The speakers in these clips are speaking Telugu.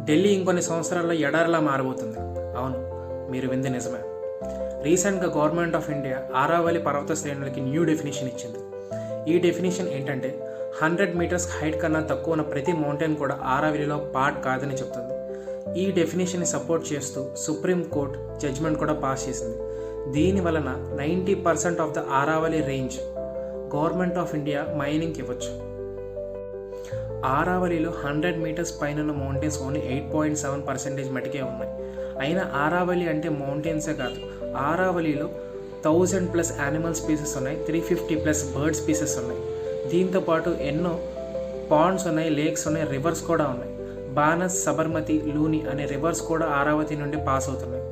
ఢిల్లీ ఇంకొన్ని సంవత్సరాల్లో ఎడారిలా మారబోతుంది. అవును, మీరు వింది నిజమే. రీసెంట్గా గవర్నమెంట్ ఆఫ్ ఇండియా ఆరావళి పర్వత శ్రేణులకి న్యూ డెఫినేషన్ ఇచ్చింది. ఈ డెఫినేషన్ ఏంటంటే 100 మీటర్స్ హైట్ కన్నా తక్కువ ఉన్న ప్రతి మౌంటైన్ కూడా ఆరావళిలో పార్ట్ కాదని చెప్తుంది. ఈ డెఫినేషన్ని సపోర్ట్ చేస్తూ సుప్రీం కోర్ట్ జడ్జ్మెంట్ కూడా పాస్ చేసింది. దీని వలన 90% of the Aravalli range government of India మైనింగ్కి ఇవ్వచ్చు. ఆరావళిలో 100 మీటర్స్ పైన ఉన్న మౌంటైన్స్ ఓన్లీ 8.7% మటుకే ఉన్నాయి. అయినా ఆరావళి అంటే మౌంటైన్సే కాదు, ఆరావళిలో 1000+ యానిమల్ స్పీసెస్ ఉన్నాయి, 350+ బర్డ్ స్పీసెస్ ఉన్నాయి. దీంతోపాటు ఎన్నో పాండ్స్ ఉన్నాయి, లేక్స్ ఉన్నాయి, రివర్స్ కూడా ఉన్నాయి. బానస్, సబర్మతి, లూని అనే రివర్స్ కూడా ఆరావళి నుండి పాస్ అవుతున్నాయి.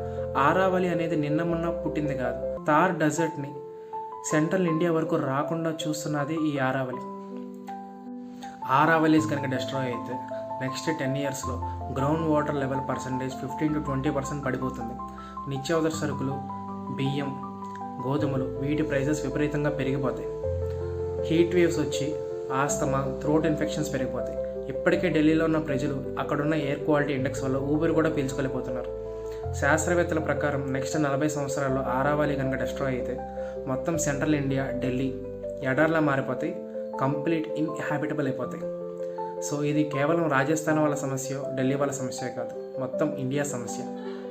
ఆరావళి అనేది నిన్న మొన్న పుట్టింది కాదు. థార్ డెజర్ట్ని సెంట్రల్ ఇండియా వరకు రాకుండా చూస్తున్నది ఈ ఆరావళి. ఆరావళీస్ కనుక డిస్ట్రాయ్ అయితే నెక్స్ట్ 10 ఇయర్స్లో గ్రౌండ్ వాటర్ లెవెల్ పర్సంటేజ్ 15-20% పడిపోతుంది. నిత్యావసర సరుకులు, బియ్యం, గోధుమలు వీటి ప్రైసెస్ విపరీతంగా పెరిగిపోతాయి. హీట్ వేవ్స్ వచ్చి ఆస్తమా, థ్రోట్ ఇన్ఫెక్షన్స్ పెరిగిపోతాయి. ఇప్పటికే ఢిల్లీలో ఉన్న ప్రజలు అక్కడున్న ఎయిర్ క్వాలిటీ ఇండెక్స్ వల్ల ఊపిరి కూడా పీల్చుకోలేకపోతున్నారు. శాస్త్రవేత్తల ప్రకారం నెక్స్ట్ 40 సంవత్సరాల్లో ఆరావళి కనుక డిస్ట్రాయ్ అయితే మొత్తం సెంట్రల్ ఇండియా, ఢిల్లీ ఎడార్లా మారిపోతాయి, కంప్లీట్ ఇన్హాబిటబుల్ అయిపోతాయి. సో ఇది కేవలం రాజస్థాన్ వాళ్ళ సమస్య, ఢిల్లీ వాళ్ళ సమస్య కాదు, మొత్తం ఇండియా సమస్య.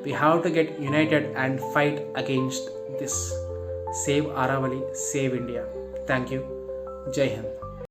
We have to get united and fight against this. Save Aravalli, save India. Thank you. Jai Hind.